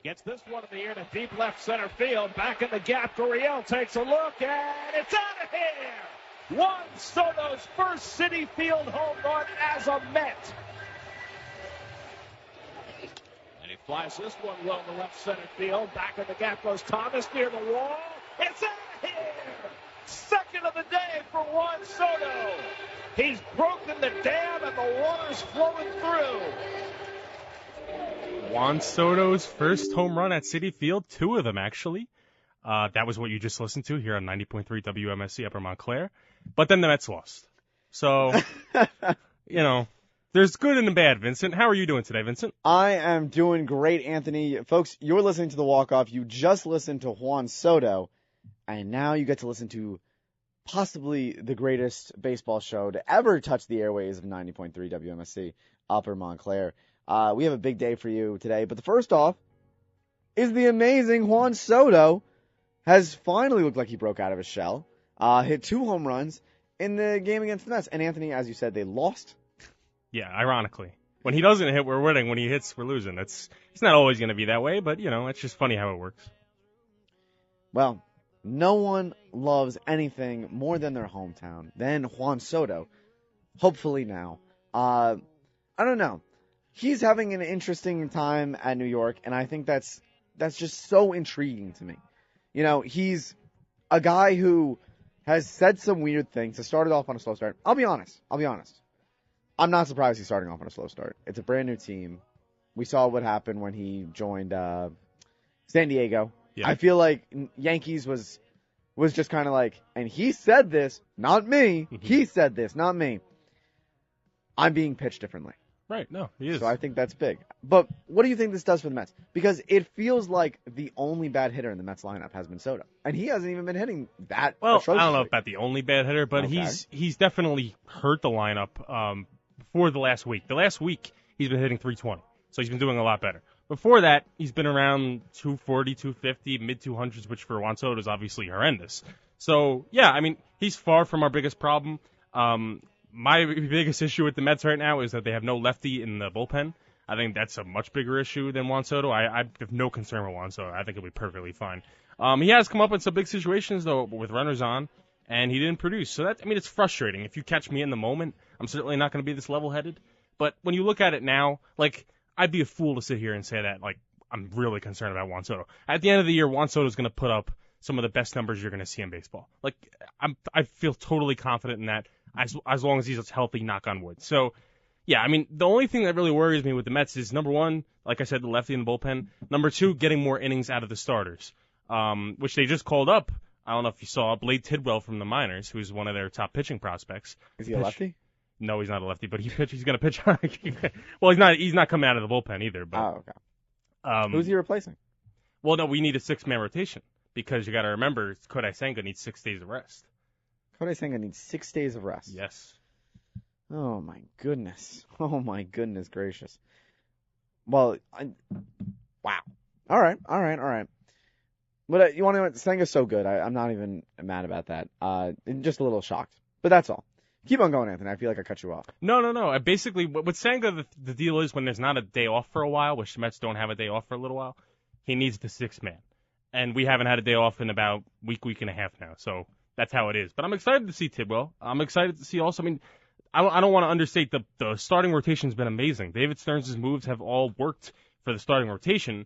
Gets this one in the air to deep left center field. Back in the gap, Gurriel takes a look, and it's out of here! Juan Soto's first Citi Field home run as a Met. And he flies this one well to left center field. Back in the gap goes Thomas near the wall. It's out of here! Second of the day for Juan Soto. He's broken the dam and the water's flowing through. Juan Soto's first home run at Citi Field, 2 of them actually. That was what you just listened to here on 90.3 WMSC Upper Montclair. But then the Mets lost. So, there's good and the bad, Vincent. How are you doing today, Vincent? I am doing great, Anthony. Folks, you're listening to the Walkoff. You just listened to Juan Soto, and now you get to listen to possibly the greatest baseball show to ever touch the airways of 90.3 WMSC Upper Montclair. We have a big day for you today, but the first off is the amazing Juan Soto has finally looked like he broke out of his shell. Hit 2 home runs in the game against the Mets. And Anthony, as you said, they lost. Yeah, ironically. When he doesn't hit, we're winning. When he hits, we're losing. It's not always going to be that way, but, it's just funny how it works. Well, no one loves anything more than their hometown than Juan Soto. Hopefully now. I don't know. He's having an interesting time at New York, and I think that's just so intriguing to me. He's a guy who has said some weird things. He started off on a slow start. I'll be honest. I'm not surprised he's starting off on a slow start. It's a brand new team. We saw what happened when he joined San Diego. Yeah. I feel like Yankees was just kind of like, and he said this, not me. Mm-hmm. He said this, not me. I'm being pitched differently. Right, no, he is. So I think that's big. But what do you think this does for the Mets? Because it feels like the only bad hitter in the Mets lineup has been Soto. And he hasn't even been hitting that atrociously. I don't know about the only bad hitter, but okay. He's definitely hurt the lineup before the last week. The last week, he's been hitting 320. So he's been doing a lot better. Before that, he's been around 240, 250, mid-200s, which for Juan Soto is obviously horrendous. So, yeah, he's far from our biggest problem. My biggest issue with the Mets right now is that they have no lefty in the bullpen. I think that's a much bigger issue than Juan Soto. I have no concern with Juan Soto. I think he'll be perfectly fine. He has come up in some big situations, though, with runners on, and he didn't produce. So, it's frustrating. If you catch me in the moment, I'm certainly not going to be this level-headed. But when you look at it now, I'd be a fool to sit here and say that, I'm really concerned about Juan Soto. At the end of the year, Juan Soto's going to put up some of the best numbers you're going to see in baseball. I feel totally confident in that. As long as he's healthy, knock on wood. So, yeah, the only thing that really worries me with the Mets is, number one, like I said, the lefty in the bullpen. Number two, getting more innings out of the starters, which they just called up. I don't know if you saw Blade Tidwell from the minors, who's one of their top pitching prospects. Is he a lefty? No, he's not a lefty, but he's going to pitch. Well, he's not coming out of the bullpen either. But, oh, okay. Who's he replacing? Well, no, we need a 6-man rotation because you got to remember Kodai Senga needs 6 days of rest. Kodai Senga needs 6 days of rest. Yes. Oh, my goodness. Oh, my goodness gracious. Well, wow. All right. But you want to know what? Senga's so good. I'm not even mad about that. Just a little shocked. But that's all. Keep on going, Anthony. I feel like I cut you off. No. Basically, with Senga, the deal is when there's not a day off for a while, which the Mets don't have a day off for a little while, he needs the 6-man. And we haven't had a day off in about week and a half now. So that's how it is. But I'm excited to see Tidwell. I'm excited to see also, I don't want to understate the starting rotation's been amazing. David Stearns' moves have all worked for the starting rotation.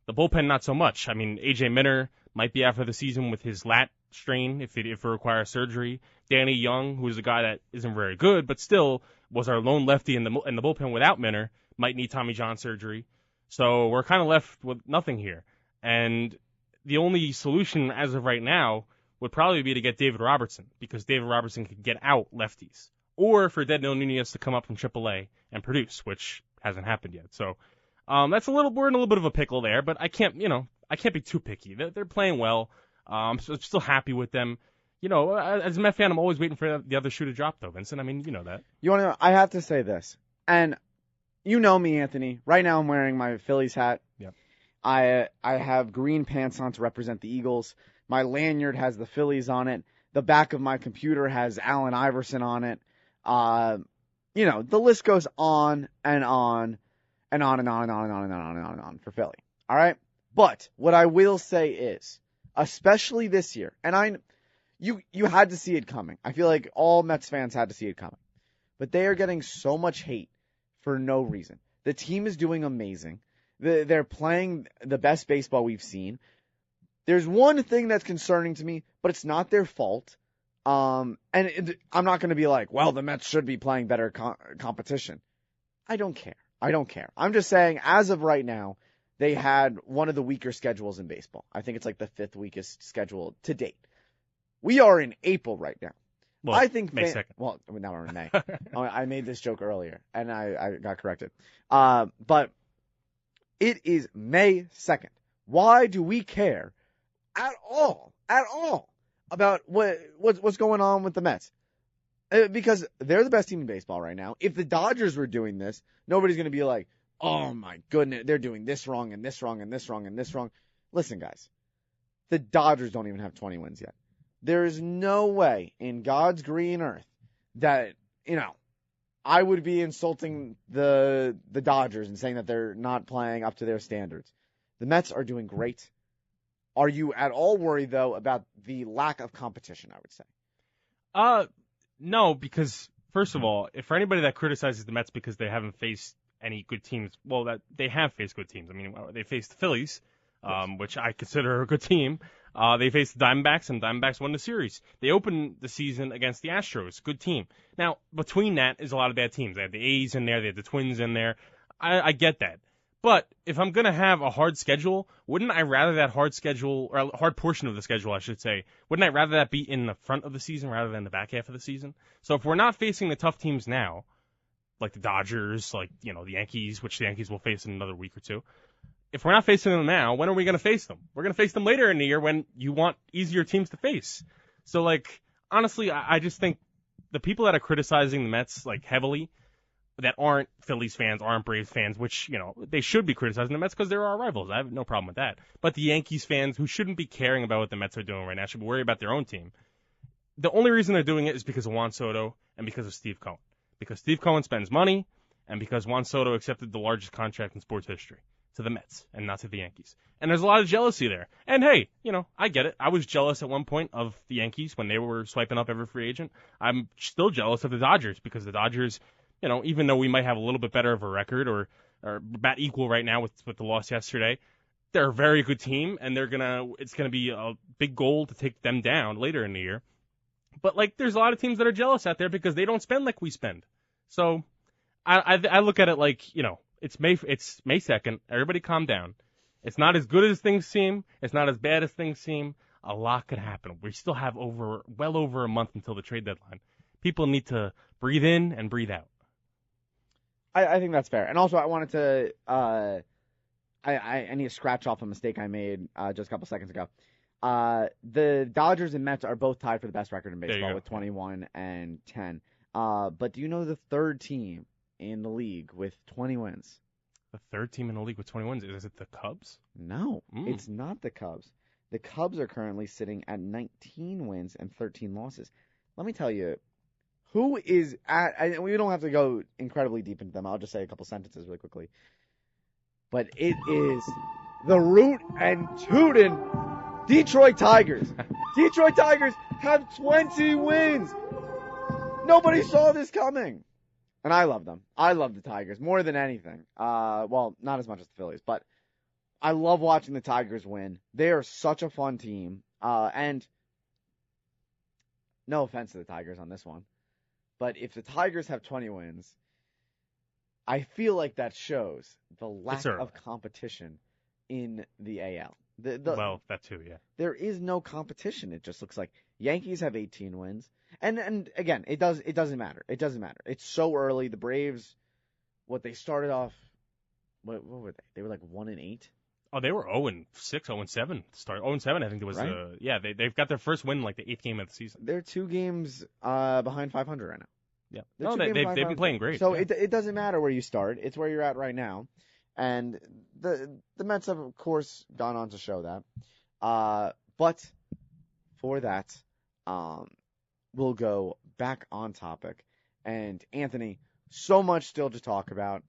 The bullpen, not so much. A.J. Minter might be out for the season with his lat strain if it requires surgery. Danny Young, who's a guy that isn't very good, but still was our lone lefty in the bullpen without Minter, might need Tommy John surgery. So we're kind of left with nothing here. And the only solution as of right now would probably be to get David Robertson, because David Robertson could get out lefties. Or for Dedno Nunez to come up from AAA and produce, which hasn't happened yet. So we're in a little bit of a pickle there, but I can't be too picky. They're playing well. I'm still happy with them. As a Met fan, I'm always waiting for the other shoe to drop, though, Vincent. You know that. You want to know? I have to say this, and you know me, Anthony. Right now, I'm wearing my Phillies hat. Yep. I have green pants on to represent the Eagles. My lanyard has the Phillies on it. The back of my computer has Allen Iverson on it. The list goes on and on and on and on and on and on and on and on and on for Philly. All right? But what I will say is, especially this year, and you had to see it coming. I feel like all Mets fans had to see it coming. But they are getting so much hate for no reason. The team is doing amazing. They're playing the best baseball we've seen. There's one thing that's concerning to me, but it's not their fault. I'm not going to be like, well, the Mets should be playing better competition. I don't care. I'm just saying, as of right now, they had one of the weaker schedules in baseball. I think it's like the 5th weakest schedule to date. We are in April right now. Well, I think May 2nd. Well, now we're in May. I made this joke earlier, and I got corrected. But it is May 2nd. Why do we care at all about what's going on with the Mets? Because they're the best team in baseball right now. If the Dodgers were doing this, nobody's going to be like, oh my goodness, they're doing this wrong and this wrong and this wrong and this wrong. Listen, guys, the Dodgers don't even have 20 wins yet. There is no way in God's green earth that, I would be insulting the Dodgers and saying that they're not playing up to their standards. The Mets are doing great. Are you at all worried, though, about the lack of competition, I would say? No, because, first of all, if for anybody that criticizes the Mets because they haven't faced any good teams, well, that they have faced good teams. I mean, they faced the Phillies, which I consider a good team. They faced the Diamondbacks, and the Diamondbacks won the series. They opened the season against the Astros, good team. Now, between that is a lot of bad teams. They had the A's in there, they had the Twins in there. I get that. But if I'm going to have a hard schedule, wouldn't I rather that hard schedule, or a hard portion of the schedule, I should say, wouldn't I rather that be in the front of the season rather than the back half of the season? So if we're not facing the tough teams now, like the Dodgers, like, the Yankees, which the Yankees will face in another week or two, if we're not facing them now, when are we going to face them? We're going to face them later in the year when you want easier teams to face. So, honestly, I just think the people that are criticizing the Mets, heavily, that aren't Phillies fans, aren't Braves fans, which, they should be criticizing the Mets because they're our rivals. I have no problem with that. But the Yankees fans who shouldn't be caring about what the Mets are doing right now should be worried about their own team. The only reason they're doing it is because of Juan Soto and because of Steve Cohen. Because Steve Cohen spends money and because Juan Soto accepted the largest contract in sports history to the Mets and not to the Yankees. And there's a lot of jealousy there. And hey, I get it. I was jealous at one point of the Yankees when they were swiping up every free agent. I'm still jealous of the Dodgers because the Dodgers, even though we might have a little bit better of a record or bat equal right now with the loss yesterday, they're a very good team, and it's gonna be a big goal to take them down later in the year. But there's a lot of teams that are jealous out there because they don't spend like we spend. So I look at it it's May 2nd. Everybody calm down. It's not as good as things seem. It's not as bad as things seem. A lot could happen. We still have well over a month until the trade deadline. People need to breathe in and breathe out. I think that's fair. And also, I wanted to I need to scratch off a mistake I made just a couple seconds ago. The Dodgers and Mets are both tied for the best record in baseball with 21 and 10. But do you know the third team in the league with 20 wins? The third team in the league with 20 wins? Is it the Cubs? No, It's not the Cubs. The Cubs are currently sitting at 19 wins and 13 losses. Let me tell you, who is we don't have to go incredibly deep into them. I'll just say a couple sentences really quickly. But it is the root and tootin' Detroit Tigers. Detroit Tigers have 20 wins. Nobody saw this coming. And I love them. I love the Tigers more than anything. Well, not as much as the Phillies, but I love watching the Tigers win. They are such a fun team. And no offense to the Tigers on this one, but if the Tigers have 20 wins, I feel like that shows the lack of competition in the AL. Well, that too, yeah. There is no competition. It just looks like Yankees have 18 wins. And again, it doesn't matter. It doesn't matter. It's so early. The Braves, they started off, what were they? They were 1-8. Oh, they were 0-6, 0-7 to start. 0-7, I think it was. Right? They've got their first win the 8th game of the season. They're 2 games behind 500 right now. Yeah. No, they've been playing great. So it doesn't matter where you start. It's where you're at right now. And the Mets have, of course, gone on to show that. But for that, we'll go back on topic. And Anthony, so much still to talk about.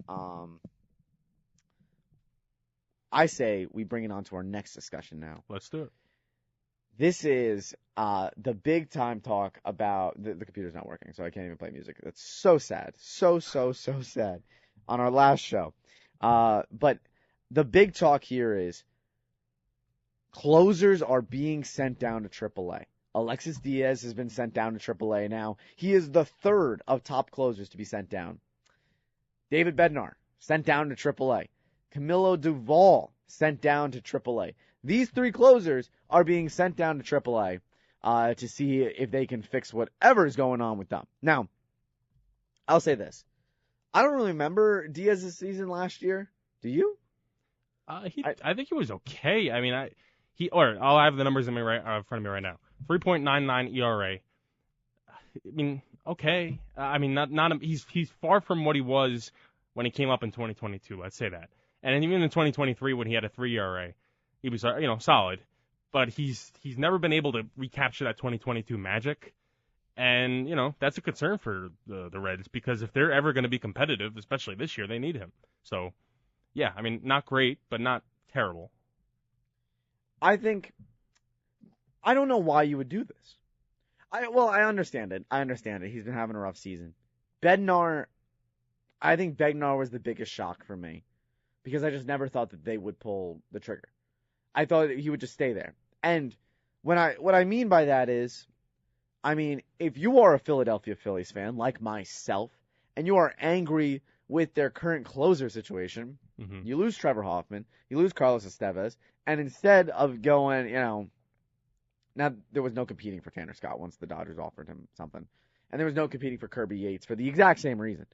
I say we bring it on to our next discussion now. Let's do it. This is the big time talk about the computer's not working, so I can't even play music. That's so sad. So sad on our last show. But the big talk here is closers are being sent down to AAA. Alexis Diaz has been sent down to AAA now. He is the third of top closers to be sent down. David Bednar, sent down to AAA. Camilo Duvall, sent down to AAA. These three closers are being sent down to AAA to see if they can fix whatever is going on with them. Now, I'll say this. I don't really remember Diaz's season last year. Do you? I think he was okay. I mean, I'll have the numbers in front of me right now. 3.99 ERA. I mean, okay. I mean, he's far from what he was when he came up in 2022. Let's say that. And even in 2023, when he had a 3 ERA, he was solid. But he's never been able to recapture that 2022 magic. And that's a concern for the Reds, because if they're ever going to be competitive, especially this year, they need him. So, yeah, I mean, not great, but not terrible. I don't know why you would do this. I understand it. He's been having a rough season. I think Bednar was the biggest shock for me, because I just never thought that they would pull the trigger. I thought he would just stay there. And what I mean by that is, if you are a Philadelphia Phillies fan like myself, and you are angry with their current closer situation, you lose Trevor Hoffman, you lose Carlos Estevez, and instead of going, now there was no competing for Tanner Scott once the Dodgers offered him something, and there was no competing for Kirby Yates for the exact same reason.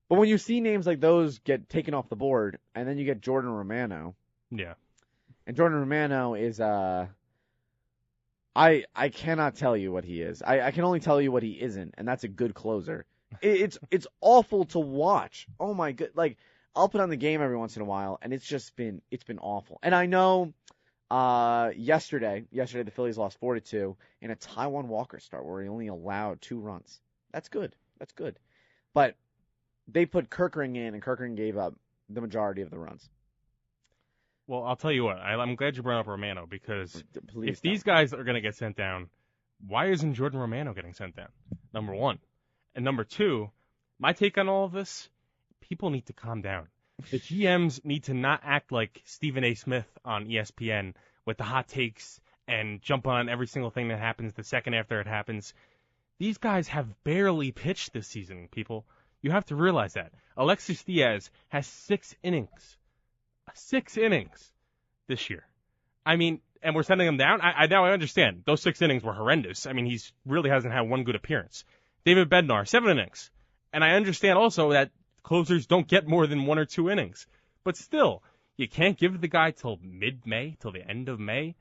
But when you see names like those get taken off the board, and then you get Jordan Romano, yeah, and Jordan Romano is I cannot tell you what he is. I can only tell you what he isn't, and that's a good closer. It's awful to watch. Oh my god! Like, I'll put on the game every once in a while, and it's been awful. And I know, yesterday the Phillies lost 4-2 in a Taiwan Walker start where he only allowed 2 runs. That's good. But they put Kerkering in, and Kerkering gave up the majority of the runs. Well, I'll tell you what. I'm glad you brought up Romano, because if these guys are going to get sent down, why isn't Jordan Romano getting sent down? Number one. And number two, my take on all of this, people need to calm down. The GMs need to not act like Stephen A. Smith on ESPN with the hot takes and jump on every single thing that happens the second after it happens. These guys have barely pitched this season, people. You have to realize that. Alexis Diaz has 6 innings. 6 innings this year. I mean, and we're sending him down? Now I understand. Those 6 innings were horrendous. I mean, he's really hasn't had one good appearance. David Bednar, 7 innings. And I understand also that closers don't get more than 1 or 2 innings. But still, you can't give the guy till mid-May, till the end of May.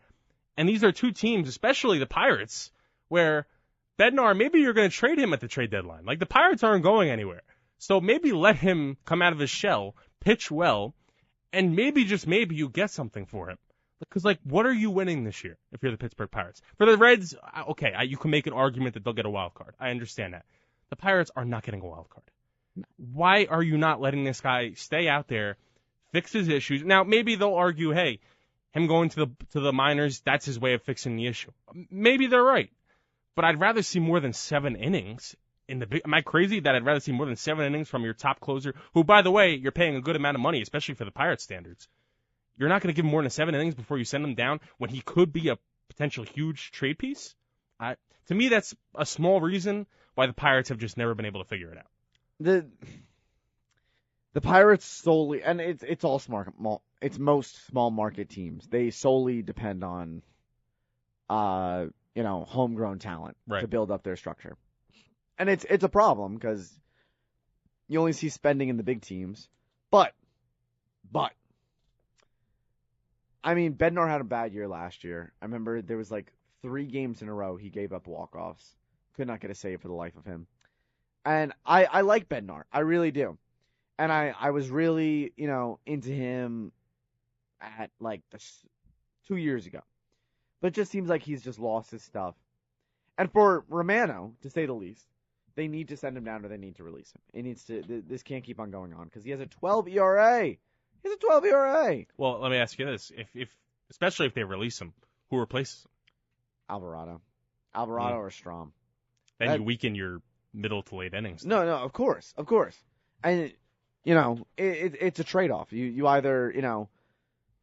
And these are 2 teams, especially the Pirates, where Bednar, maybe you're going to trade him at the trade deadline. Like, the Pirates aren't going anywhere. So maybe let him come out of his shell, pitch well, and maybe, just maybe, you get something for him. Because, what are you winning this year if you're the Pittsburgh Pirates? For the Reds, okay, you can make an argument that they'll get a wild card. I understand that. The Pirates are not getting a wild card. Why are you not letting this guy stay out there, fix his issues? Now, maybe they'll argue, hey, him going to the minors, that's his way of fixing the issue. Maybe they're right. But I'd rather see more than 7 innings. Am I crazy that I'd rather see more than 7 innings from your top closer, who, by the way, you're paying a good amount of money, especially for the Pirates standards? You're not going to give him more than 7 innings before you send him down when he could be a potential huge trade piece? To me, that's a small reason why the Pirates have just never been able to figure it out. The Pirates solely, and it's all smart. It's most small market teams. They solely depend on, homegrown talent to build up their structure, and it's a problem because you only see spending in the big teams. But. I mean, Bednar had a bad year last year. I remember there was 3 games in a row he gave up walk-offs. Could not get a save for the life of him. And I like Bednar. I really do. And I was really, into him at 2 years ago. But it just seems like he's just lost his stuff. And for Romano, to say the least, they need to send him down or they need to release him. This can't keep on going on because he has a 12 ERA. He's a 12 ERA. Well, let me ask you this: if especially if they release him, who replaces him? Alvarado or Strom. Then you weaken your middle to late innings. No, of course. And, it's a trade-off. You either,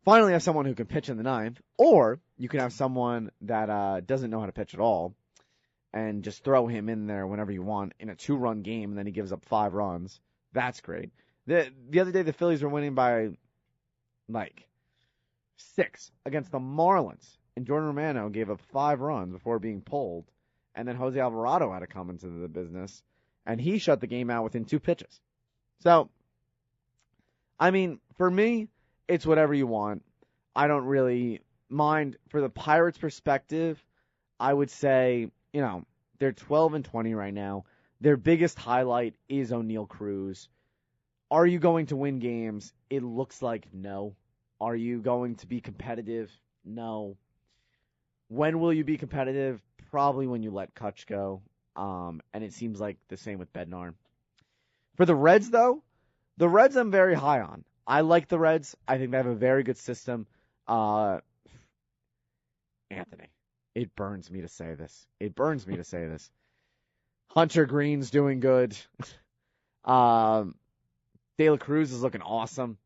finally have someone who can pitch in the ninth, or you can have someone that doesn't know how to pitch at all and just throw him in there whenever you want in a 2-run game, and then he gives up 5 runs. That's great. The other day, the Phillies were winning by, 6 against the Marlins, and Jordan Romano gave up 5 runs before being pulled, and then Jose Alvarado had to come into the business, and he shut the game out within 2 pitches. So, I mean, for me, it's whatever you want. I don't really mind. For the Pirates' perspective, I would say, they're 12-20 right now. Their biggest highlight is O'Neal Cruz. Are you going to win games? It looks like no. Are you going to be competitive? No. When will you be competitive? Probably when you let Kutch go. And it seems like the same with Bednar. For the Reds, though, the Reds I'm very high on. I like the Reds. I think they have a very good system. Anthony, it burns me to say this. Hunter Green's doing good. De La Cruz is looking awesome.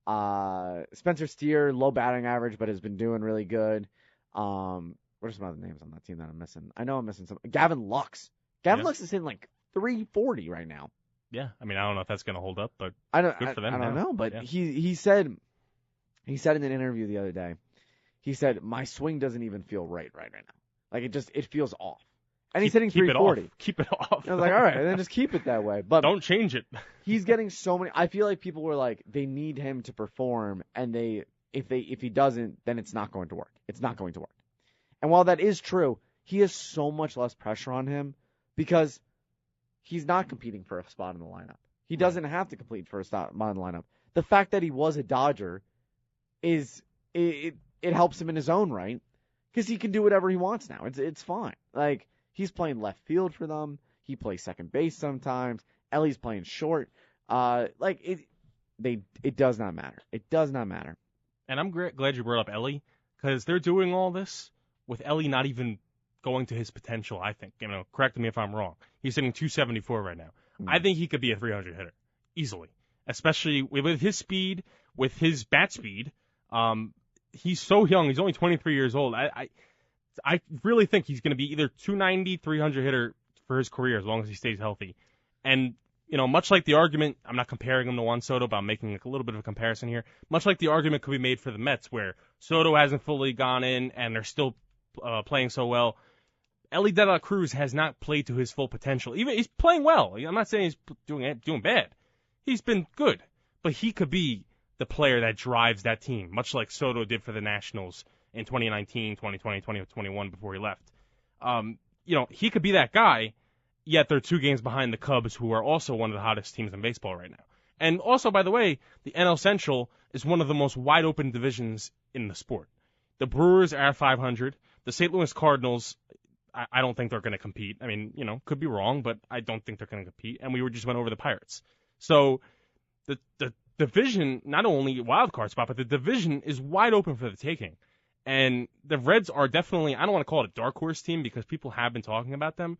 Spencer Steer, low batting average, but has been doing really good. What are some other names on that team that I'm missing? I know I'm missing some. Gavin Lux. Lux is hitting 340 right now. Yeah, I mean, I don't know if that's going to hold up, but good for them. I don't know, but he said in an interview the other day, he said, my swing doesn't even feel right now. It feels off. And he's hitting 340. Keep it off. I was like, all right, then just keep it that way. But don't change it. He's getting so many. I feel like people were like, they need him to perform, and if he doesn't, then it's not going to work. It's not going to work. And while that is true, he has so much less pressure on him because he's not competing for a spot in the lineup. He doesn't have to compete for a spot in the lineup. The fact that he was a Dodger it helps him in his own right because he can do whatever he wants now. It's fine. He's playing left field for them. He plays second base sometimes. Ellie's playing short. It does not matter. It does not matter. And I'm glad you brought up Ellie because they're doing all this with Ellie not even going to his potential, I think. Correct me if I'm wrong. He's hitting 274 right now. I think he could be a 300 hitter easily, especially with his speed, with his bat speed. He's so young. He's only 23 years old. I really think he's going to be either 290, 300 hitter for his career as long as he stays healthy. And, much like the argument, I'm not comparing him to Juan Soto, but I'm making a little bit of a comparison here. Much like the argument could be made for the Mets where Soto hasn't fully gone in and they're still playing so well. Ellie De La Cruz has not played to his full potential. Even he's playing well. I'm not saying he's doing bad. He's been good, but he could be the player that drives that team, much like Soto did for the Nationals in 2019, 2020, 2021 before he left. He could be that guy, yet they're 2 games behind the Cubs, who are also one of the hottest teams in baseball right now. And also, by the way, the NL Central is one of the most wide-open divisions in the sport. The Brewers are at 500. The St. Louis Cardinals, I don't think they're going to compete. I mean, could be wrong, but I don't think they're going to compete. And we just went over the Pirates. So the division, not only wild card spot, but the division is wide open for the taking. And the Reds are definitely, I don't want to call it a dark horse team because people have been talking about them,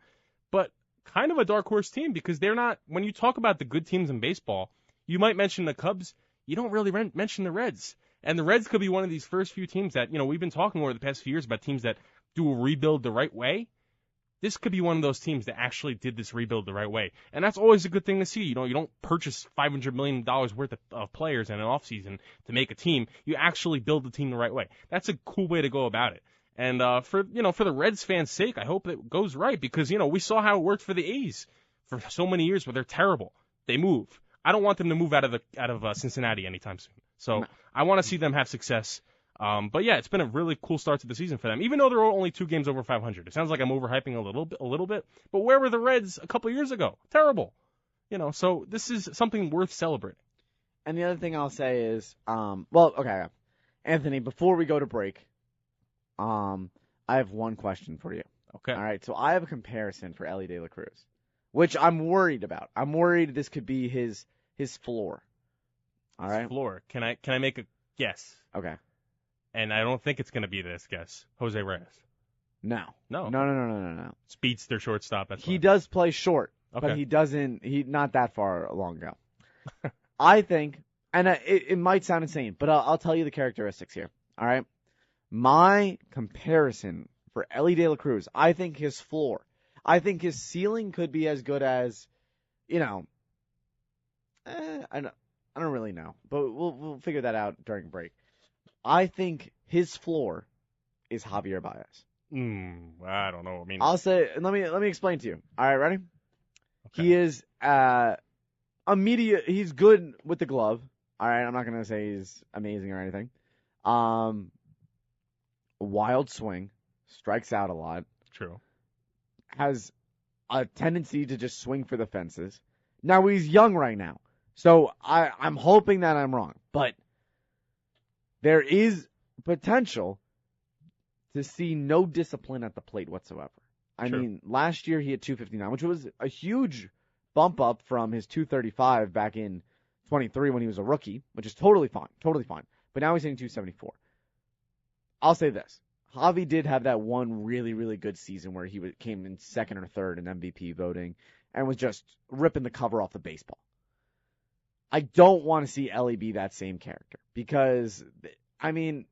but kind of a dark horse team because they're not, when you talk about the good teams in baseball, you might mention the Cubs, you don't really mention the Reds. And the Reds could be one of these first few teams that, we've been talking over the past few years about teams that do a rebuild the right way. This could be one of those teams that actually did this rebuild the right way. And that's always a good thing to see. You don't purchase $500 million worth of players in an offseason to make a team. You actually build the team the right way. That's a cool way to go about it. And for the Reds fans' sake, I hope it goes right because, we saw how it worked for the A's for so many years where they're terrible. They move. I don't want them to move out of Cincinnati anytime soon. So no. I want to see them have success. But yeah, it's been a really cool start to the season for them, even though they're only 2 games over 500. It sounds like I'm overhyping a little bit, but where were the Reds a couple years ago? Terrible. So this is something worth celebrating. And the other thing I'll say is, okay, Anthony, before we go to break, I have one question for you. Okay. All right. So I have a comparison for Ellie De La Cruz, which I'm worried about. I'm worried this could be his floor. All right. Floor. Can I make a guess? Okay. And I don't think it's going to be this guess. Jose Reyes. No. No. No. Speeds their shortstop. He does play short, Okay. but he doesn't. He not that far long ago. I think, and it might sound insane, but I'll tell you the characteristics here. All right. My comparison for Elly De La Cruz, I think his floor, I think his ceiling could be as good as, I don't really know, but we'll figure that out during break. I think his floor is Javier Baez. I don't know. I mean, I'll say, let me explain to you. All right, ready? Okay. He is he's good with the glove. All right, I'm not gonna say he's amazing or anything. Wild swing, strikes out a lot. True. Has a tendency to just swing for the fences. Now he's young right now, so I'm hoping that I'm wrong, but there is potential to see no discipline at the plate whatsoever. I mean, last year he had 259, which was a huge bump up from his 235 back in 23 when he was a rookie, which is totally fine. But now he's hitting 274. I'll say this. Javi did have that one really, really good season where he came in second or third in MVP voting and was just ripping the cover off the baseball. I don't want to see Elly be that same character because, I mean,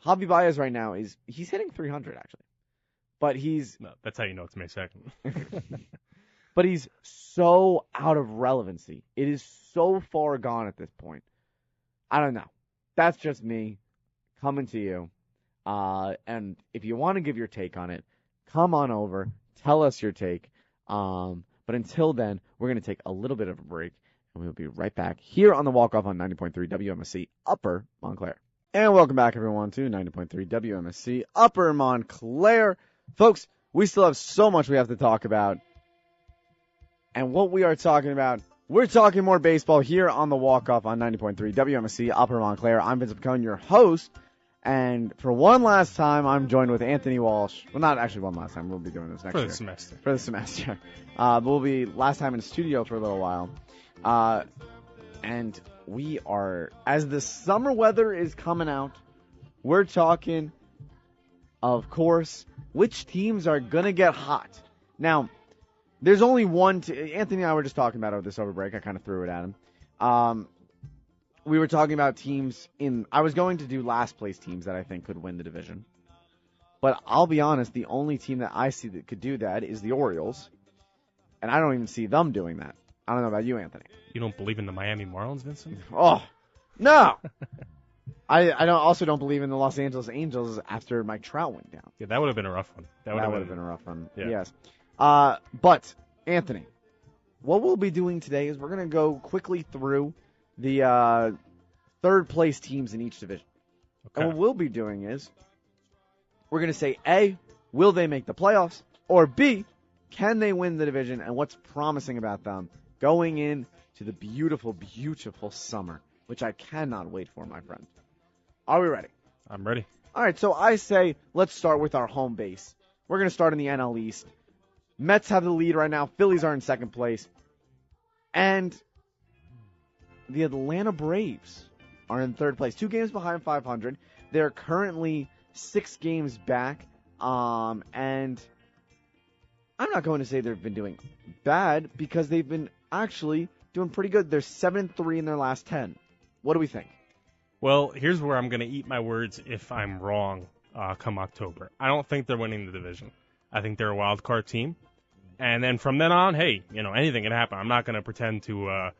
Javi Baez right now he's hitting 300 actually, but no, that's how you know it's May 2nd. But he's so out of relevancy. It is so far gone at this point. I don't know. That's just me coming to you. And if you want to give your take on it, come on over, tell us your take. But until then, we're going to take a little bit of a break, and we'll be right back here on the Walkoff on 90.3 WMSC Upper Montclair. And welcome back, everyone, to 90.3 WMSC Upper Montclair. Folks, we still have so much we have to talk about. And what we are talking about, we're talking more baseball here on the Walkoff on 90.3 WMSC Upper Montclair. I'm Vincent Picone, your host. And for one last time, I'm joined with Anthony Walsh. Well, not actually one last time. We'll be doing this next year. For the semester. But we'll be last time in studio for a little while. And we are, as the summer weather is coming out, we're talking, of course, which teams are going to get hot. Now, there's only one. Anthony and I were just talking about this over break. I kind of threw it at him. We were talking about teams I was going to do last place teams that I think could win the division. But I'll be honest, the only team that I see that could do that is the Orioles. And I don't even see them doing that. I don't know about you, Anthony. You don't believe in the Miami Marlins, Vincent? Oh, no. I also don't believe in the Los Angeles Angels after Mike Trout went down. Yeah, that would have been a rough one. That would have been a rough one, yeah. Yes. But, Anthony, what we'll be doing today is we're going to go quickly through the third place teams in each division. Okay. And what we'll be doing is we're going to say, A, will they make the playoffs? Or B, can they win the division? And what's promising about them going into the beautiful, beautiful summer, which I cannot wait for, my friend. Are we ready? I'm ready. All right, so I say let's start with our home base. We're going to start in the NL East. Mets have the lead right now. Phillies are in second place. And the Atlanta Braves are in third place. 2 games behind 500. They're currently 6 games back. And I'm not going to say they've been doing bad because they've been actually doing pretty good. They're 7-3 in their last 10. What do we think? Well, here's where I'm going to eat my words if I'm wrong come October. I don't think they're winning the division. I think they're a wild card team. And then from then on, hey, anything can happen. I'm not going to pretend to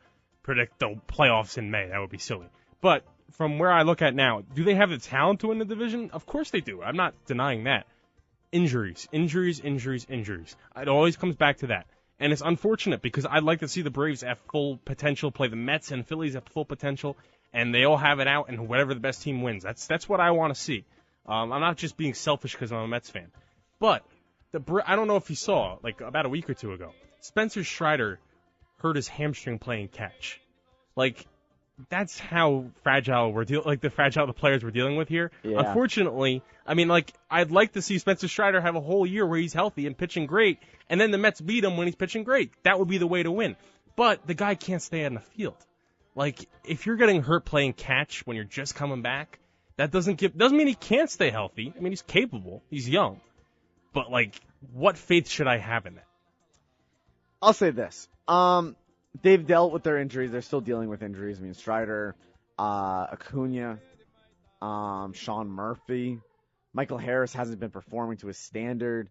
predict the playoffs in May. That would be silly. But from where I look at now, do they have the talent to win the division? Of course they do. I'm not denying that. Injuries. It always comes back to that. And it's unfortunate because I'd like to see the Braves at full potential play the Mets and Phillies at full potential, and they all have it out, and whatever the best team wins. That's what I want to see. I'm not just being selfish because I'm a Mets fan. But I don't know if you saw, about a week or two ago, Spencer Strider hurt his hamstring playing catch. That's how fragile the players we're dealing with here. Yeah. Unfortunately, I'd like to see Spencer Strider have a whole year where he's healthy and pitching great, and then the Mets beat him when he's pitching great. That would be the way to win. But the guy can't stay on the field. Like, if you're getting hurt playing catch when you're just coming back, that doesn't mean he can't stay healthy. I mean, he's capable. He's young. But, like, what faith should I have in that? I'll say this. They've dealt with their injuries. They're still dealing with injuries. I mean, Strider, Acuna, Sean Murphy, Michael Harris hasn't been performing to his standard.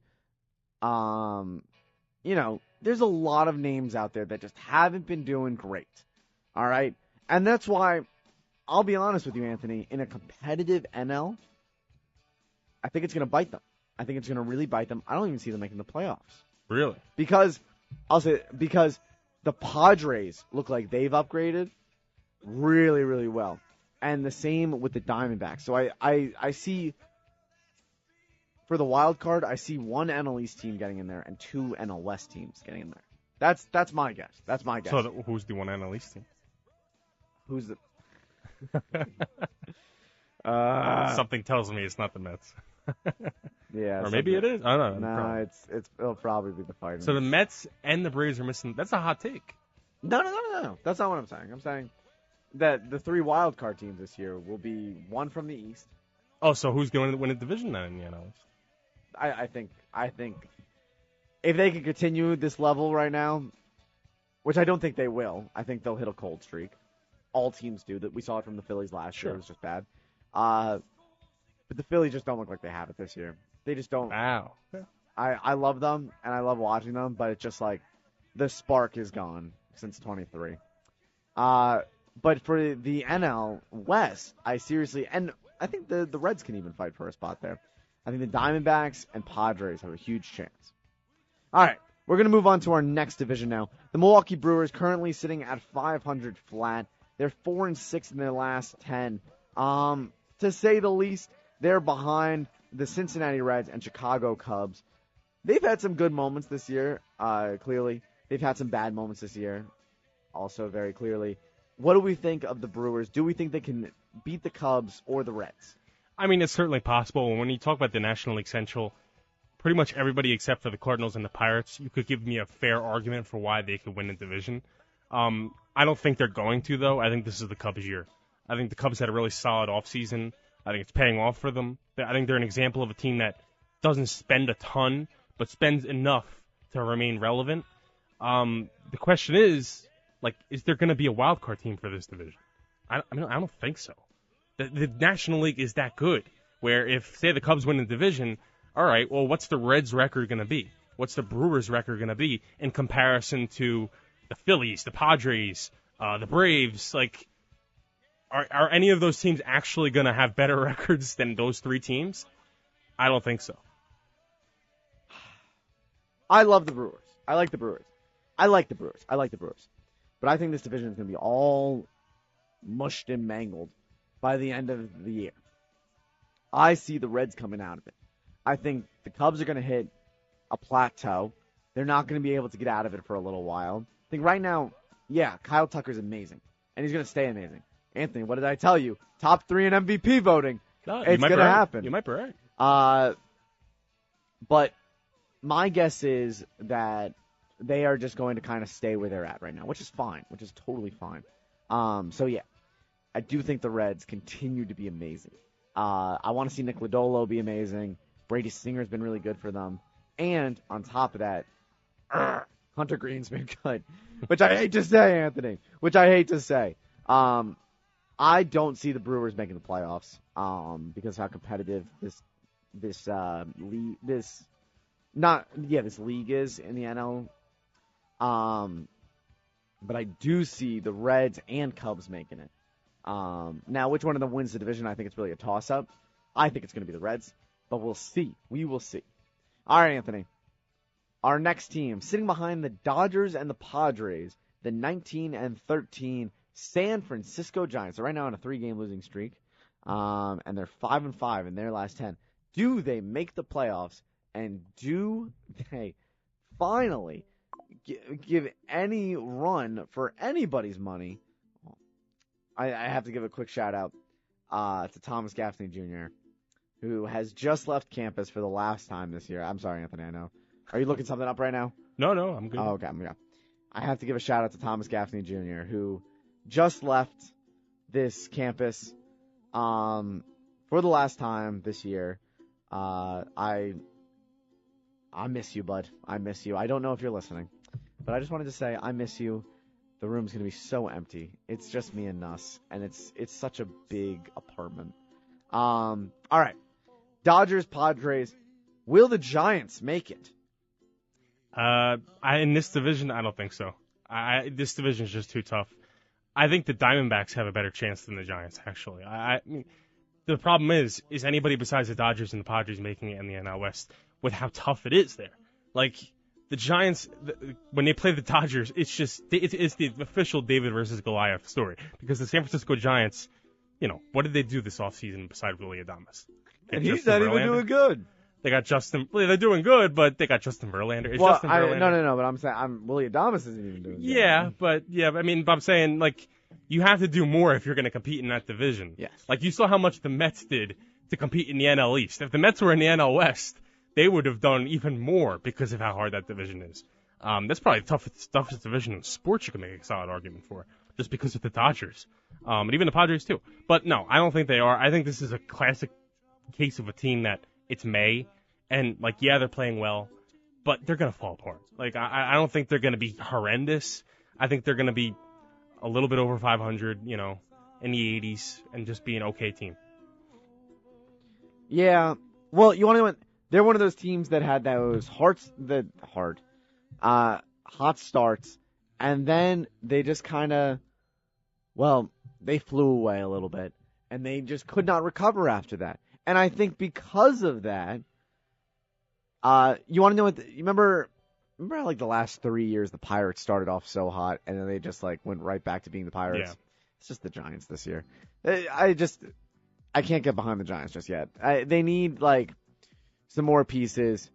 There's a lot of names out there that just haven't been doing great. All right? And that's why, I'll be honest with you, Anthony, in a competitive NL, I think it's going to bite them. I think it's going to really bite them. I don't even see them making the playoffs. Really? Because the Padres look like they've upgraded really, really well. And the same with the Diamondbacks. So I see, for the wild card, I see one NL East team getting in there and two NL West teams getting in there. That's my guess. That's my guess. So who's the one NL East team? Who's the... Something tells me it's not the Mets. Yeah. Or maybe it is. I don't know. No, it'll probably be the Fighting. So the Mets and the Braves are missing. That's a hot take. No. That's not what I'm saying. I'm saying that the three wild card teams this year will be one from the East. Oh, so who's going to win a division then in the NL East? I think if they can continue this level right now, which I don't think they will, I think they'll hit a cold streak. All teams do. That we saw it from the Phillies last year. It was just bad. But the Phillies just don't look like they have it this year. They just don't. Wow. I love them, and I love watching them, but it's just like the spark is gone since 23. But for the NL West, I think the Reds can even fight for a spot there. I think the Diamondbacks and Padres have a huge chance. All right, we're going to move on to our next division now. The Milwaukee Brewers currently sitting at 500 flat. They're 4-6 in their last 10. To say the least, they're behind the Cincinnati Reds and Chicago Cubs. They've had some good moments this year, clearly. They've had some bad moments this year, also very clearly. What do we think of the Brewers? Do we think they can beat the Cubs or the Reds? I mean, it's certainly possible. When you talk about the National League Central, pretty much everybody except for the Cardinals and the Pirates, you could give me a fair argument for why they could win the division. I don't think they're going to, though. I think this is the Cubs' year. I think the Cubs had a really solid offseason. I think it's paying off for them. I think they're an example of a team that doesn't spend a ton, but spends enough to remain relevant. The question is there going to be a wild card team for this division? I don't think so. The National League is that good, where if, say, the Cubs win the division, all right, well, what's the Reds' record going to be? What's the Brewers' record going to be in comparison to the Phillies, the Padres, the Braves? Are any of those teams actually going to have better records than those three teams? I don't think so. I love the Brewers. I like the Brewers. But I think this division is going to be all mushed and mangled by the end of the year. I see the Reds coming out of it. I think the Cubs are going to hit a plateau. They're not going to be able to get out of it for a little while. I think right now, yeah, Kyle Tucker's amazing, and he's going to stay amazing. Anthony, what did I tell you? Top 3 in MVP voting. No, it's going to happen. You might be right. But my guess is that they are just going to kind of stay where they're at right now, which is fine, which is totally fine. So, yeah, I do think the Reds continue to be amazing. I want to see Nick Lodolo be amazing. Brady Singer's been really good for them. And on top of that, Hunter Green's been good, which I hate to say, Anthony, I don't see the Brewers making the playoffs because how competitive this league is in the NL. But I do see the Reds and Cubs making it. Now, which one of them wins the division? I think it's really a toss-up. I think it's going to be the Reds, but we'll see. We will see. All right, Anthony. Our next team, sitting behind the Dodgers and the Padres, the 19-13 San Francisco Giants. They're right now on a 3-game losing streak, and they're 5-5 in their last 10. Do they make the playoffs, and do they finally give any run for anybody's money? I have to give a quick shout-out to Thomas Gaffney Jr., who has just left campus for the last time this year. I'm sorry, Anthony, I know. Are you looking something up right now? No, I'm good. Oh, okay, yeah. I have to give a shout-out to Thomas Gaffney Jr., who just left this campus for the last time this year. I miss you, bud. I miss you. I don't know if you're listening, but I just wanted to say I miss you. The room's gonna be so empty. It's just me and Nuss, and it's such a big apartment. All right, Dodgers, Padres. Will the Giants make it? In this division, I don't think so. This division is just too tough. I think the Diamondbacks have a better chance than the Giants, actually. I mean, the problem is anybody besides the Dodgers and the Padres making it in the NL West with how tough it is there. Like, the Giants, when they play the Dodgers, it's the official David versus Goliath story. Because the San Francisco Giants, what did they do this offseason besides Willie Adames? And he's not even doing good. They got they're doing good, but they got Justin Verlander. No, but I'm saying Willie Adames isn't even doing good. Yeah, but I'm saying, like, you have to do more if you're going to compete in that division. Yes. Like, you saw how much the Mets did to compete in the NL East. If the Mets were in the NL West, they would have done even more because of how hard that division is. That's probably the toughest division in sports you can make a solid argument for, just because of the Dodgers. And even the Padres, too. But no, I don't think they are. I think this is a classic case of a team that it's May, and, like, yeah, they're playing well, but they're going to fall apart. Like, I don't think they're going to be horrendous. I think they're going to be a little bit over 500, in the 80s, and just be an okay team. Yeah. Well, they're one of those teams that had those hot starts, and then they just kind of, they flew away a little bit, and they just could not recover after that. And I think because of that, you want to know you remember how, like, the last 3 years the Pirates started off so hot, and then they just, like, went right back to being the Pirates? Yeah. It's just the Giants this year. I can't get behind the Giants just yet. They need, like, some more pieces.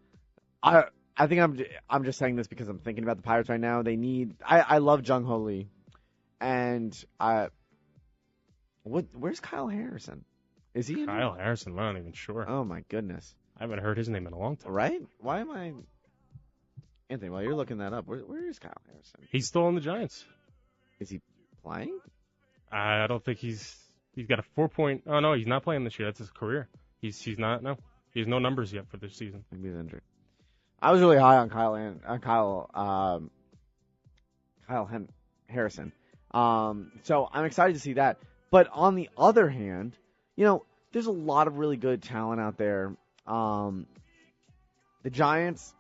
I think I'm just saying this because I'm thinking about the Pirates right now. They need. I love Jung Ho Lee, and where's Kyle Harrison? Is he in Kyle Harrison? I'm not even sure. Oh my goodness. I haven't heard his name in a long time. Right? Why am I... Anthony, while you're looking that up, where is Kyle Harrison? He's still on the Giants. Is he playing? I don't think he's got a 4 Oh, no, he's not playing this year. That's his career. He's not, no. He has no numbers yet for this season. Maybe he's injured. I was really high on Kyle Harrison. So I'm excited to see that. But on the other hand, there's a lot of really good talent out there. The Giants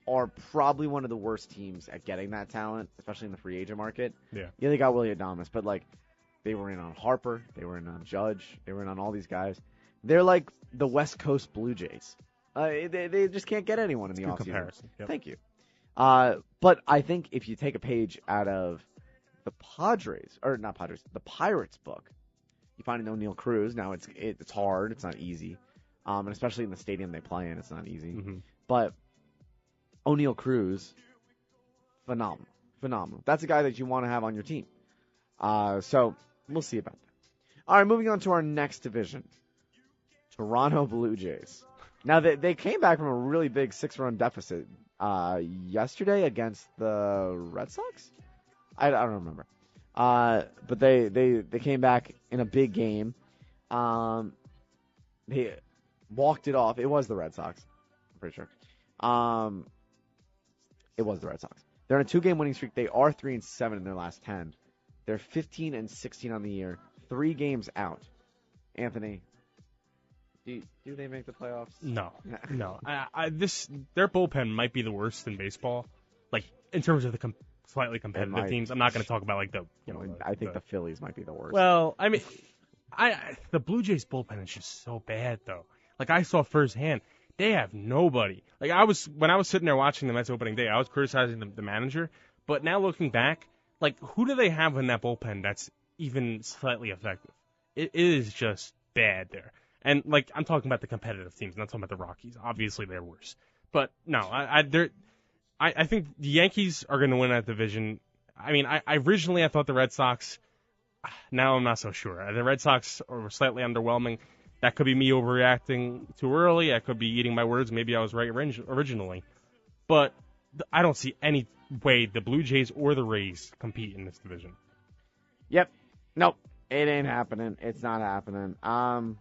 are probably one of the worst teams at getting that talent, especially in the free agent market. Yeah, they got Willie Adames, but, like, they were in on Harper, they were in on Judge, they were in on all these guys. They're like the West Coast Blue Jays. They just can't get anyone in the offseason. Comparison. Yep. Thank you. But I think if you take a page out of the the Pirates book, you find an O'Neal Cruz. Now it's hard, it's not easy, and especially in the stadium they play in, it's not easy. Mm-hmm. But O'Neal Cruz, phenomenal. That's a guy that you want to have on your team. So we'll see about that. All right, moving on to our next division, Toronto Blue Jays. Now they came back from a really big 6-run deficit yesterday against the Red Sox. I don't remember. But they came back in a big game. They walked it off. It was the Red Sox. I'm pretty sure. It was the Red Sox. They're on a 2-game winning streak. They are 3-7 in their last 10. They're 15-16 on the year. 3 games out. Anthony, do they make the playoffs? No. Their bullpen might be the worst in baseball. Like, in terms of the slightly competitive teams. I'm not going to talk about, like, I think the Phillies might be the worst. Well, I mean, the Blue Jays bullpen is just so bad, though. Like, I saw firsthand, they have nobody. Like, when I was sitting there watching the Mets opening day, I was criticizing the manager. But now looking back, like, who do they have in that bullpen that's even slightly effective? It is just bad there. And, like, I'm talking about the competitive teams, not talking about the Rockies. Obviously, they're worse. But no, I think the Yankees are going to win that division. I mean, originally I thought the Red Sox. Now I'm not so sure. The Red Sox are slightly underwhelming. That could be me overreacting too early. I could be eating my words. Maybe I was right originally. But I don't see any way the Blue Jays or the Rays compete in this division. Yep. Nope. It ain't happening. It's not happening. I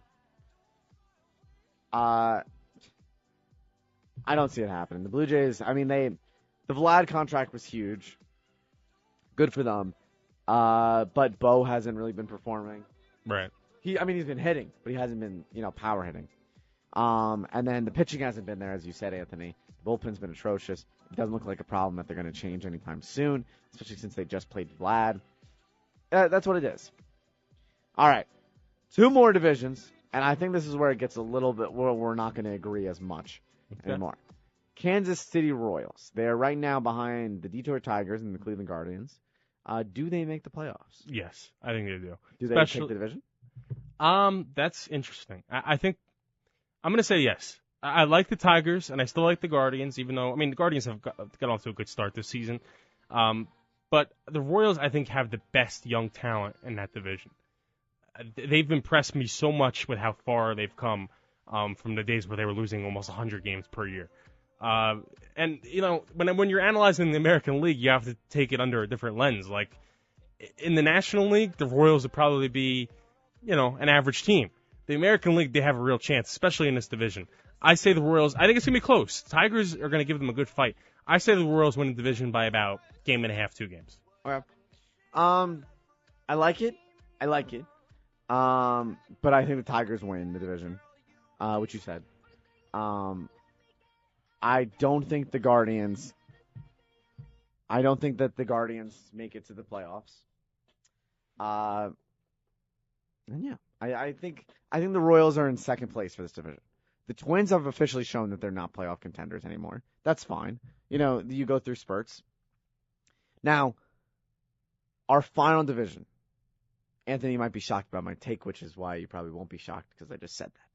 don't see it happening. The Blue Jays, I mean, the Vlad contract was huge. Good for them. But Bo hasn't really been performing. Right. He's been hitting, but he hasn't been, power hitting. And then the pitching hasn't been there, as you said, Anthony. The bullpen's been atrocious. It doesn't look like a problem that they're going to change anytime soon, especially since they just played Vlad. That's what it is. All right. 2 more divisions, and I think this is where it gets a little bit where we're not going to agree as much anymore. Kansas City Royals. They are right now behind the Detroit Tigers and the Cleveland Guardians. Do they make the playoffs? Yes, I think they do. Do they take the division? That's interesting. I think I'm going to say yes. I like the Tigers, and I still like the Guardians, even though, the Guardians have got off to a good start this season. But the Royals, I think, have the best young talent in that division. They've impressed me so much with how far they've come from the days where they were losing almost 100 games per year. And, when you're analyzing the American League, you have to take it under a different lens. Like, in the National League, the Royals would probably be, an average team. The American League, they have a real chance, especially in this division. I say the Royals, I think it's going to be close. Tigers are going to give them a good fight. I say the Royals win the division by about 1.5 games, 2 games. Okay. I like it. But I think the Tigers win the division, which you said. I don't think the Guardians make it to the playoffs. And yeah, I think the Royals are in second place for this division. The Twins have officially shown that they're not playoff contenders anymore. That's fine. You go through spurts. Now, our final division. Anthony, you might be shocked about my take, which is why you probably won't be shocked because I just said that.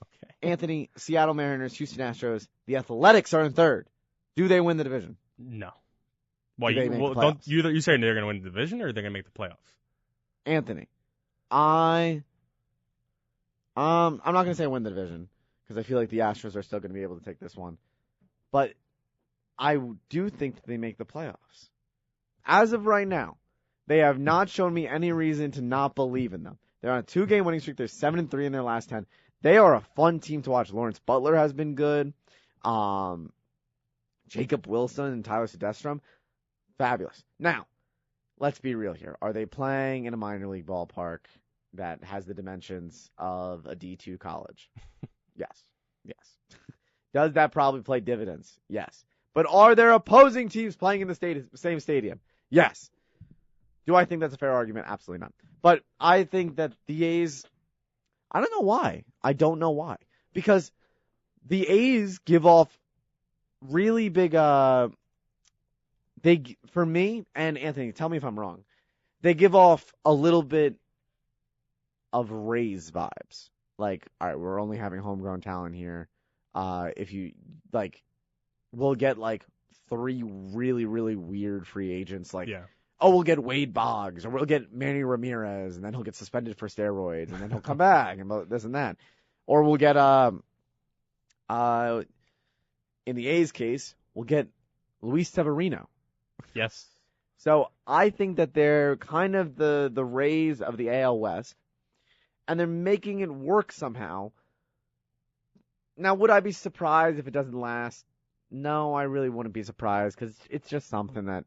Okay. Anthony, Seattle Mariners, Houston Astros, the Athletics are in third. Do they win the division? No. Why? You saying they're going to win the division or they're going to make the playoffs? Anthony, I'm not going to say win the division because I feel like the Astros are still going to be able to take this one. But I do think that they make the playoffs. As of right now, they have not shown me any reason to not believe in them. They're on a 2-game winning streak. They're 7-3 in their last 10. They are a fun team to watch. Lawrence Butler has been good. Jacob Wilson and Tyler Sedestrom, fabulous. Now, let's be real here. Are they playing in a minor league ballpark that has the dimensions of a D2 college? Yes. Does that probably play dividends? Yes. But are there opposing teams playing in the same stadium? Yes. Do I think that's a fair argument? Absolutely not. But I think that the A's, I don't know why. Because the A's give off really big, for me, and Anthony, tell me if I'm wrong, they give off a little bit of Rays vibes. Like, all right, we're only having homegrown talent here. If you, we'll get, 3 really, really weird free agents. We'll get Wade Boggs, or we'll get Manny Ramirez, and then he'll get suspended for steroids, and then he'll come back, and this and that. Or we'll get, in the A's case, we'll get Luis Severino. Yes. So I think that they're kind of the Rays of the AL West, and they're making it work somehow. Now, would I be surprised if it doesn't last? No, I really wouldn't be surprised, because it's just something that,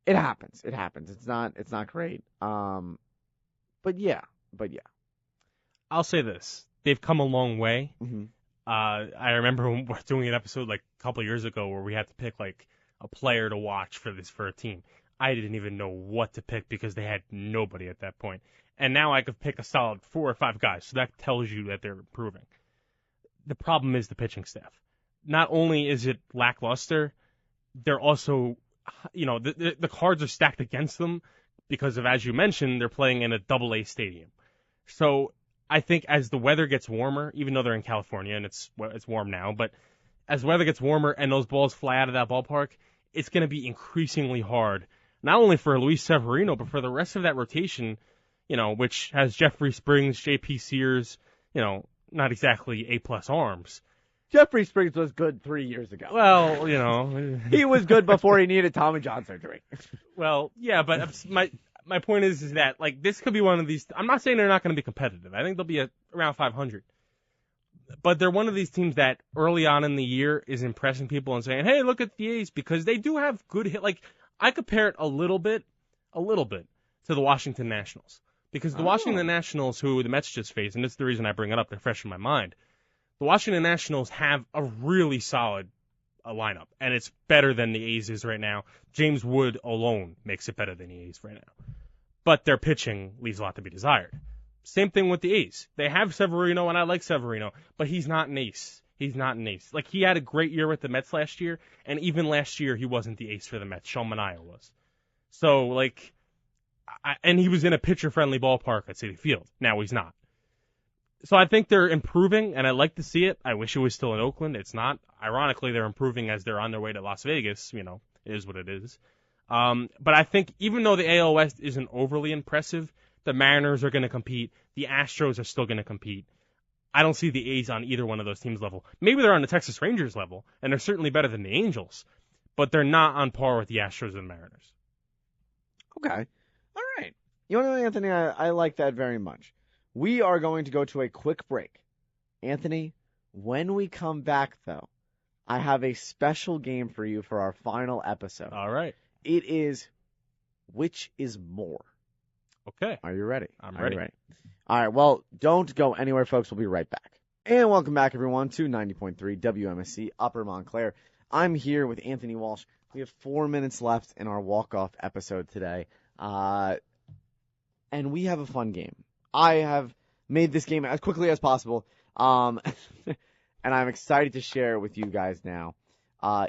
it happens. It's not great. But yeah. I'll say this. They've come a long way. Mm-hmm. I remember when we were doing an episode a couple of years ago where we had to pick a player to watch for a team. I didn't even know what to pick because they had nobody at that point. And now I could pick a solid 4 or 5 guys. So that tells you that they're improving. The problem is the pitching staff. Not only is it lackluster, they're also, the cards are stacked against them because of, as you mentioned, they're playing in a AA stadium. So I think as the weather gets warmer, even though they're in California and it's warm now, but as the weather gets warmer and those balls fly out of that ballpark, it's going to be increasingly hard, not only for Luis Severino, but for the rest of that rotation, which has Jeffrey Springs, J.P. Sears, not exactly A-plus arms. Jeffrey Springs was good 3 years ago. Well, he was good before he needed Tommy John surgery. Well, yeah, but my my point is that, like, this could be one of these. I'm not saying they're not going to be competitive. I think they'll be around 500. But they're one of these teams that early on in the year is impressing people and saying, hey, look at the A's, because they do have good hit. Like, I compare it a little bit to the Washington Nationals. Because the Washington Nationals, who the Mets just faced, and this is the reason I bring it up, they're fresh in my mind. The Washington Nationals have a really solid lineup, and it's better than the A's is right now. James Wood alone makes it better than the A's right now. But their pitching leaves a lot to be desired. Same thing with the A's. They have Severino, and I like Severino, but he's not an ace. He's not an ace. Like, he had a great year with the Mets last year, and even last year he wasn't the ace for the Mets. Sean Manaea was. So, like, and he was in a pitcher-friendly ballpark at Citi Field. Now he's not. So I think they're improving, and I like to see it. I wish it was still in Oakland. It's not. Ironically, they're improving as they're on their way to Las Vegas. You know, it is what it is. But I think even though the AL West isn't overly impressive, the Mariners are going to compete. The Astros are still going to compete. I don't see the A's on either one of those teams' level. Maybe they're on the Texas Rangers level, and they're certainly better than the Angels, but they're not on par with the Astros and Mariners. Okay. All right. You know what, Anthony? I like that very much. We are going to go to a quick break. Anthony, when we come back, though, I have a special game for you for our final episode. All right. It is Which is More? Okay. Are you ready? I'm ready. All right. Well, don't go anywhere, folks. We'll be right back. And welcome back, everyone, to 90.3 WMSC Upper Montclair. I'm here with Anthony Walsh. We have 4 minutes left in our walk-off episode today. And we have a fun game. I have made this game as quickly as possible. And I'm excited to share it with you guys now.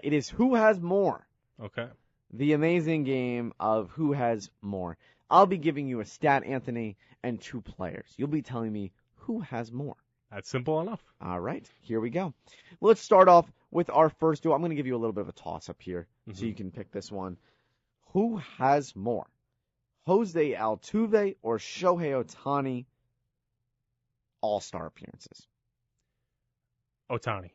It is Who Has More? Okay. The amazing game of Who Has More. I'll be giving you a stat, Anthony, and 2 players. You'll be telling me who has more. That's simple enough. All right, here we go. Let's start off with our first duel. I'm going to give you a little bit of a toss-up here, so you can pick this one. Who has more? Jose Altuve or Shohei Ohtani all-star appearances? Ohtani.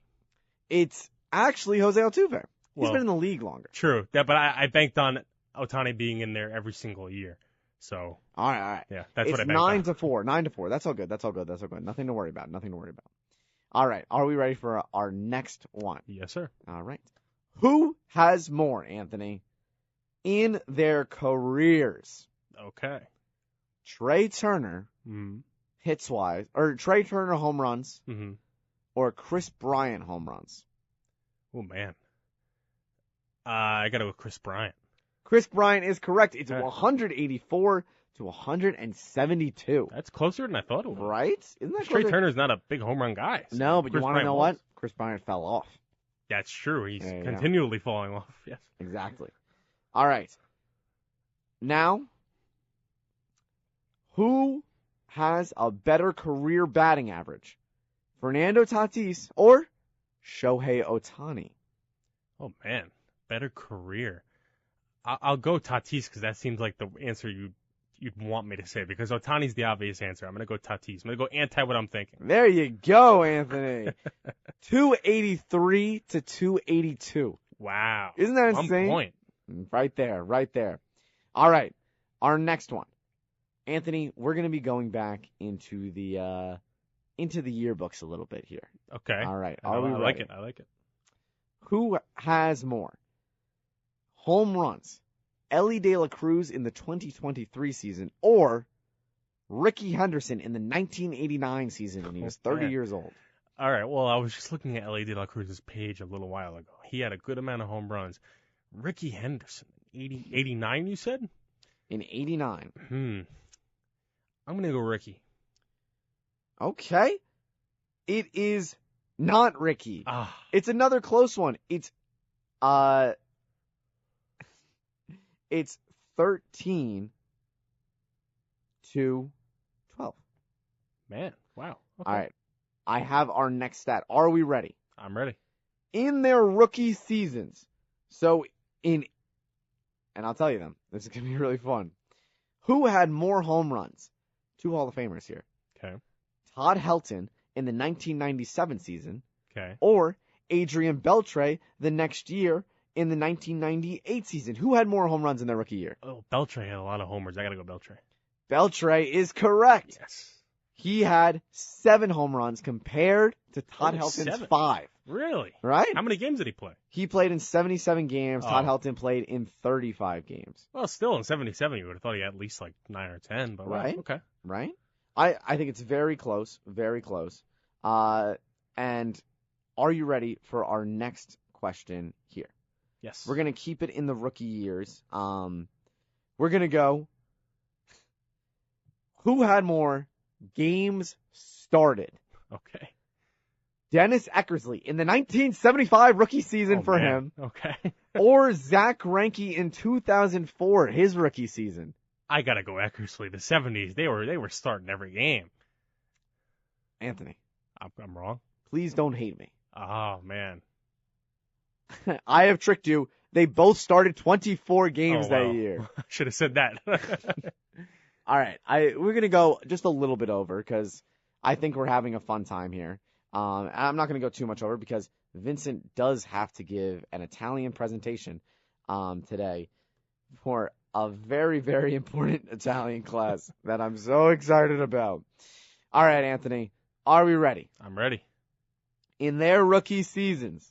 It's actually Jose Altuve. He's been in the league longer. True. Yeah, but I banked on Ohtani being in there every single year. So. All right. Yeah, that's what I banked banked on. 9-4. 9-4. That's all good. Nothing to worry about. All right. Are we ready for our next one? Yes, sir. All right. Who has more, Anthony, in their careers? Okay. Trey Turner, hits-wise, or Trey Turner home runs, or Chris Bryant home runs? Oh, man. I got to go with Chris Bryant. Chris Bryant is correct. It's 184 to 172. That's closer than I thought it was. Right? Isn't that Trey closer? Turner's not a big home run guy. So no, but you want to know what? Chris Bryant fell off. That's true. He's continually falling off. Yes. Exactly. All right. Now, who has a better career batting average? Fernando Tatis or Shohei Ohtani? Oh, man. Better career. I'll go Tatis because that seems like the answer you'd want me to say, because Ohtani's the obvious answer. I'm going to go Tatis. I'm going to go anti what I'm thinking. There you go, Anthony. 283 to 282. Wow. Isn't that insane? 1 point. Right there. All right. Our next one. Anthony, we're going to be going back into the yearbooks a little bit here. Okay. All right. I like it. Who has more home runs? Ellie De La Cruz in the 2023 season or Ricky Henderson in the 1989 season when he was 30 years old? All right. Well, I was just looking at Ellie De La Cruz's page a little while ago. He had a good amount of home runs. Ricky Henderson, 89, you said? In 89. I'm going to go Ricky. Okay. It is not Ricky. It's another close one. It's 13 to 12. Man, wow. Okay. All right. I have our next stat. Are we ready? I'm ready. In their rookie seasons. And I'll tell you them. This is going to be really fun. Who had more home runs? 2 Hall of Famers here. Okay. Todd Helton in the 1997 season. Okay. Or Adrian Beltre the next year in the 1998 season? Who had more home runs in their rookie year? Oh, Beltre had a lot of homers. I got to go Beltre. Beltre is correct. Yes. He had 7 home runs compared to Todd Only Helton's 7? 5. Really? Right? How many games did he play? He played in 77 games. Todd Oh. Helton played in 35 games. Well, still in 77, you would have thought he had at least like 9 or 10. But Right. Okay. Right? I think it's very close. Very close. And are you ready for our next question here? Yes. We're going to keep it in the rookie years. We're going to go, who had more games started? Okay. Dennis Eckersley in the 1975 rookie season for man. him, Okay. or Zach Greinke in 2004, his rookie season? I gotta go Eckersley. The 70s, they were starting every game. Anthony, I'm wrong. please don't hate me. Oh man. I have tricked you. They both started 24 games that year. I should have said that. All right, we're gonna go just a little bit over because I think we're having a fun time here. I'm not gonna go too much over because Vincent does have to give an Italian presentation today for a very, very important Italian class that I'm so excited about. All right, Anthony, are we ready? I'm ready. In their rookie seasons,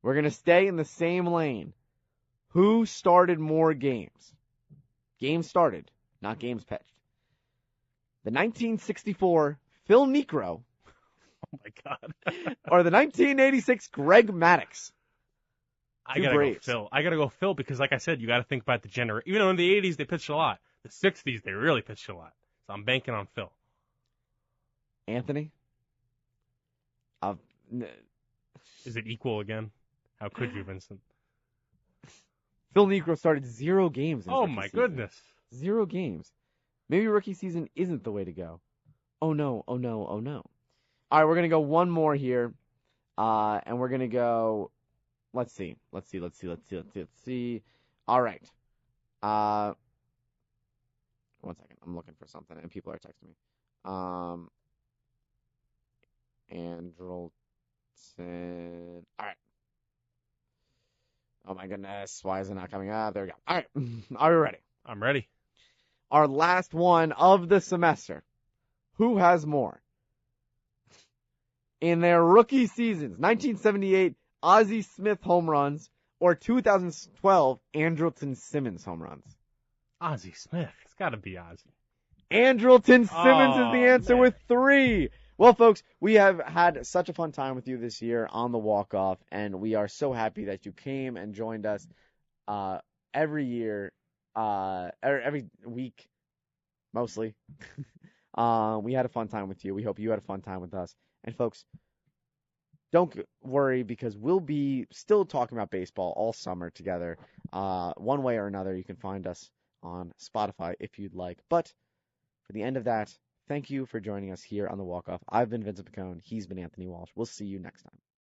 we're going to stay in the same lane. Who started more games? Games started, not games pitched. The 1964 Phil Niekro. Oh my God. Or the 1986 Greg Maddux. I gotta go Phil because, like I said, you got to think about the generation. Even though in the 80s they pitched a lot, the 60s they really pitched a lot. So I'm banking on Phil. Anthony? Is it equal again? How could you, Vincent? Phil Niekro started 0 games. Oh my goodness. 0 games. Maybe rookie season isn't the way to go. Oh no, oh no, oh no. All right, we're going to go one more here. And we're going to go, let's see. All right. 1 second. I'm looking for something and people are texting me. Andrelton. All right. Oh my goodness. Why is it not coming up? There we go. All right. Are we ready? I'm ready. Our last one of the semester. Who has more? In their rookie seasons, 1978 Ozzie Smith home runs or 2012 Andrelton Simmons home runs? Ozzie Smith. It's got to be Ozzie. Andrelton Simmons is the answer man. with 3. Well, folks, we have had such a fun time with you this year on the Walkoff, and we are so happy that you came and joined us every year, every week, mostly. We had a fun time with you. We hope you had a fun time with us. And, folks, don't worry because we'll be still talking about baseball all summer together. One way or another, you can find us on Spotify if you'd like. But for the end of that, thank you for joining us here on the Walkoff. I've been Vincent Picone. He's been Anthony Walsh. We'll see you next time.